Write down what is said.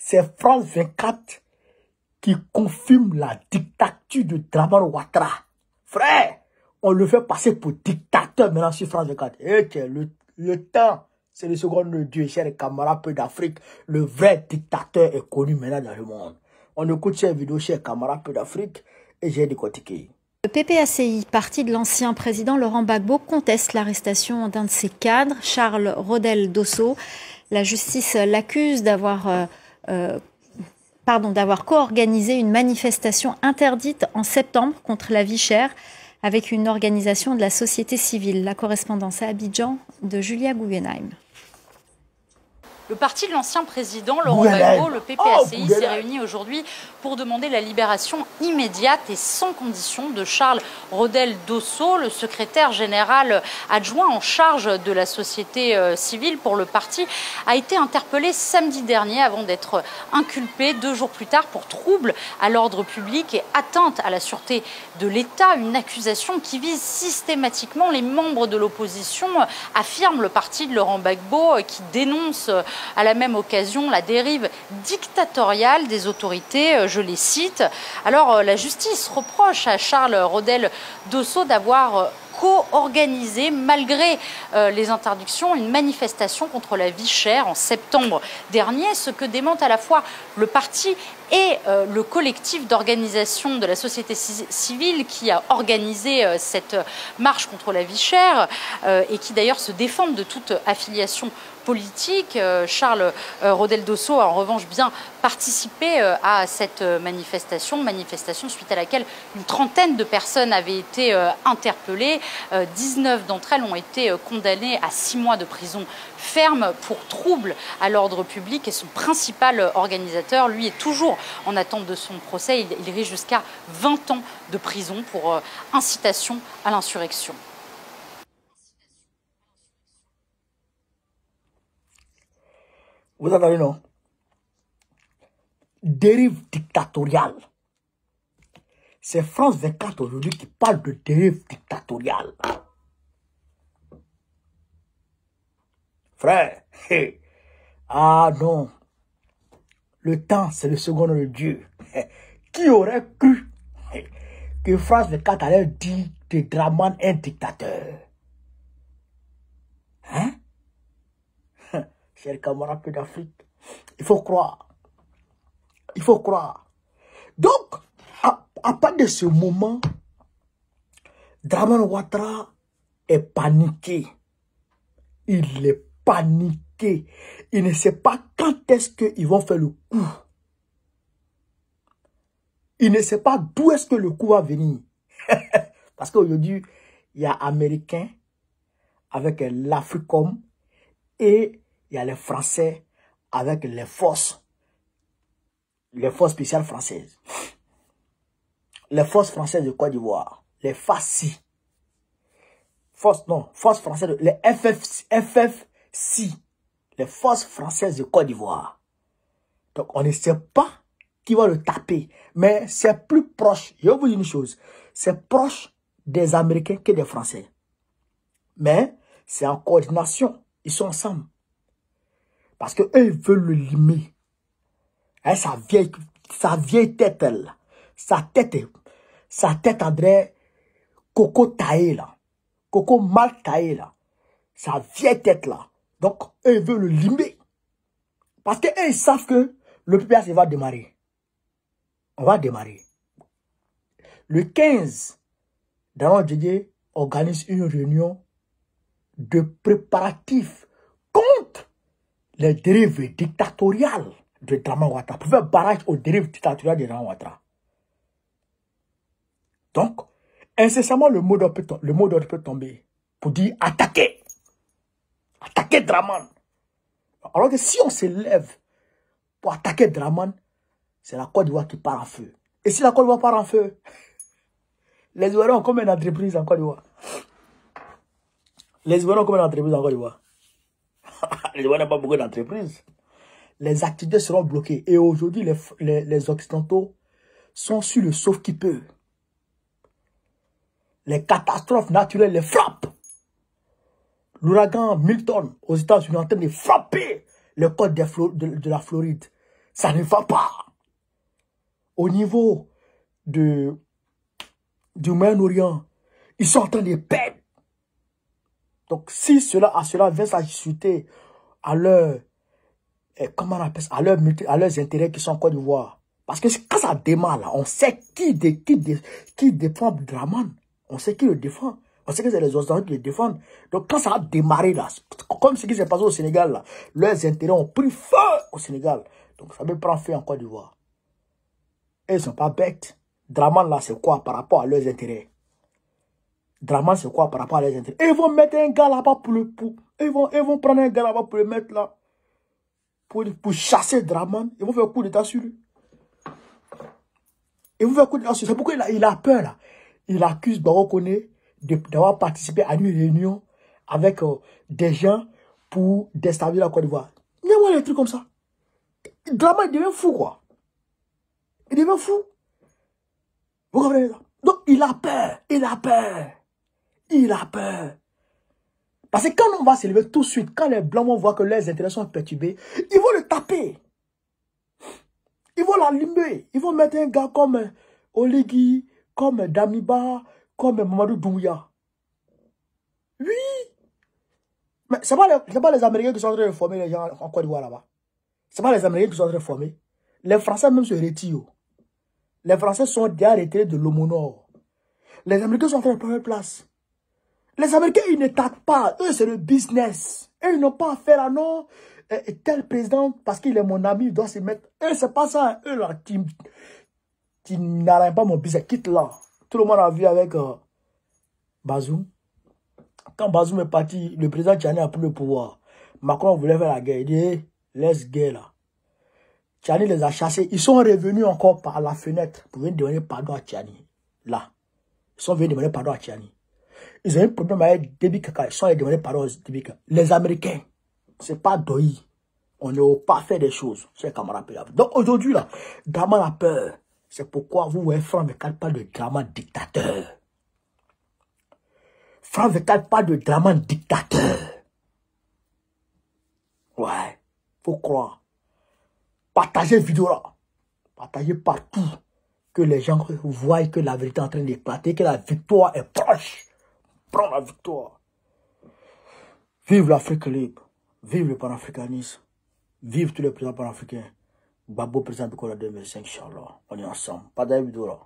C'est France 24 qui confirme la dictature de Dramane Ouattara. Frère, on le fait passer pour dictateur maintenant sur France 24. Et que le temps, c'est le second de Dieu, chers camarades, peu d'Afrique. Le vrai dictateur est connu maintenant dans le monde. On écoute cette vidéo, chers camarades, peu d'Afrique, et j'ai décortiqué. Le PPACI, parti de l'ancien président Laurent Gbagbo, conteste l'arrestation d'un de ses cadres, Charles Rodel Dosso. La justice l'accuse d'avoir co-organisé une manifestation interdite en septembre contre la vie chère avec une organisation de la société civile. La correspondance à Abidjan de Julia Guggenheim. Le parti de l'ancien président Laurent Gbagbo, le PPACI, s'est réuni aujourd'hui pour demander la libération immédiate et sans condition de Charles Rodel Dosso, le secrétaire général adjoint en charge de la société civile pour le parti, a été interpellé samedi dernier avant d'être inculpé 2 jours plus tard pour trouble à l'ordre public et atteinte à la sûreté de l'État, une accusation qui vise systématiquement les membres de l'opposition, affirme le parti de Laurent Gbagbo, qui dénonce à la même occasion la dérive dictatoriale des autorités, je les cite. Alors la justice reproche à Charles Rodel Dosso d'avoir co-organisé, malgré les interdictions, une manifestation contre la vie chère en septembre dernier, ce que démente à la fois le parti et le collectif d'organisation de la société civile qui a organisé cette marche contre la vie chère et qui d'ailleurs se défendent de toute affiliation politique. Charles Rodel Dosso a en revanche bien participé à cette manifestation suite à laquelle une trentaine de personnes avaient été interpellées. 19 d'entre elles ont été condamnées à 6 mois de prison ferme pour trouble à l'ordre public et son principal organisateur, lui, est toujours en attente de son procès. Il risque jusqu'à 20 ans de prison pour incitation à l'insurrection. Vous entendez, non? Dérive dictatoriale. C'est France 24 aujourd'hui qui parle de dérive dictatoriale. Frère, ah non. Le temps, c'est le second de Dieu. Qui aurait cru que France 24 allait dire de Dramane un dictateur? Hein? Chers camarades d'Afrique, il faut croire. Il faut croire. Donc, à partir de ce moment, Dramane Ouattara est paniqué. Il est paniqué. Il ne sait pas quand est-ce qu'ils vont faire le coup. Il ne sait pas d'où est-ce que le coup va venir. Parce qu'aujourd'hui, il y a Américains avec l'Africom et il y a les Français avec les forces spéciales françaises. Les forces françaises de Côte d'Ivoire, les FACI. Forces françaises, les FFC, les forces françaises de Côte d'Ivoire. Donc, on ne sait pas qui va le taper. Mais c'est plus proche, je vais vous dire une chose, c'est proche des Américains que des Français. Mais c'est en coordination, ils sont ensemble. Parce qu'eux, ils veulent le limer. Hein, sa vieille tête, là. Sa tête André Coco taillé, là. Coco mal taillé, là. Sa vieille tête, là. Donc, eux, ils veulent le limer. Parce qu'eux, ils savent que le PPACI va démarrer. On va démarrer. Le 15, Dramane Djedje organise une réunion de préparatifs contre les dérives dictatoriales de Dramane Ouattara, pour faire barrage aux dérives dictatoriales de Dramane Ouattara. Donc, incessamment, le mot d'ordre peut tomber pour dire attaquer. Attaquer Dramane. Alors que si on se lève pour attaquer Dramane, c'est la Côte d'Ivoire qui part en feu. Et si la Côte d'Ivoire part en feu, les Ivoiriens ont combien d'entreprises en Côte d'Ivoire? Les Ivoiriens ont combien d'entreprises en Côte d'Ivoire? Les Ivoiriens n'ont pas beaucoup d'entreprises. Les activités seront bloquées. Et aujourd'hui, les Occidentaux sont sur le sauve-qui-peut. Les catastrophes naturelles les frappent. L'ouragan Milton aux États-Unis est en train de frapper les côtes de la Floride. Ça ne va pas. Au niveau du Moyen-Orient, ils sont en train de perdre. Donc, si cela vient s'ajouter à leur, comment on appelle ça, à leurs intérêts qui sont en Côte d'Ivoire. Parce que quand ça démarre là, on sait qui défend Draman. On sait qui le défend. On sait que c'est les Occidentaux qui le défendent. Donc, quand ça a démarré là, comme ce qui s'est passé au Sénégal là, leurs intérêts ont pris feu au Sénégal. Donc, ça peut prendre feu en Côte d'Ivoire. Et ils ne sont pas bêtes. Draman là, c'est quoi par rapport à leurs intérêts? Draman, c'est quoi par rapport à leurs intérêts? Et ils vont mettre un gars là-bas ils vont prendre un gars là-bas pour le mettre là. Pour chasser Draman. Ils vont faire un coup d'état sur lui. Ils vont faire un coup d'état sur lui. C'est pourquoi il a peur là. Il accuse Baro Koné d'avoir participé à une réunion avec des gens pour déstabiliser la Côte d'Ivoire. Il y a des trucs comme ça. Draman, il devient fou quoi. Il devient fou. Vous comprenez ça? Donc il a peur. Il a peur. Il a peur. Parce que quand on va s'élever tout de suite, quand les Blancs vont voir que leurs intérêts sont perturbés, ils vont le taper. Ils vont l'allumer. Ils vont mettre un gars comme Oligui, comme Damiba, comme Mamadou Doumbouya. Oui. Mais ce n'est pas les Américains qui sont en train de former les gens en Côte d'Ivoire là-bas. Ce n'est pas les Américains qui sont en train de former. Les Français même se retirent. Les Français sont déjà retirés de l'Homo Nord. Les Américains sont en train de prendre place. Les Américains, ils ne tapent pas. Eux, c'est le business. Eux, ils n'ont pas à faire là, non. Tel président, parce qu'il est mon ami, il doit se mettre. Eux, c'est pas ça. Eux, là, qui n'arrêtent pas mon business. Quitte là. Tout le monde a vu avec Bazoum. Quand Bazoum est parti, le président Tchani a pris le pouvoir. Macron voulait faire la guerre. Il dit, hey, laisse guerre là. Tchani les a chassés. Ils sont revenus encore par la fenêtre pour venir demander pardon à Tchani. Là. Ils sont venus demander pardon à Tchani. Ils ont un problème avec Déby Kaka. Ils sont allés demander pardon à Déby Kaka. Les Américains, c'est pas Doyi. On ne peut pas faire des choses. C'est camarades. Donc aujourd'hui, là, Draman a peur. C'est pourquoi vous voyez Franck Vécal parle de Draman dictateur. Franck Vécal parle de Draman dictateur. Ouais, faut croire. Partagez la vidéo là. Partagez partout. Que les gens voient que la vérité est en train d'éclater, que la victoire est proche. Prends la victoire. Vive l'Afrique libre. Vive le panafricanisme. Vive tous les présidents panafricains. Babo président de Côte 2005, Inch'Allah. On est ensemble. Pas de vidéo là.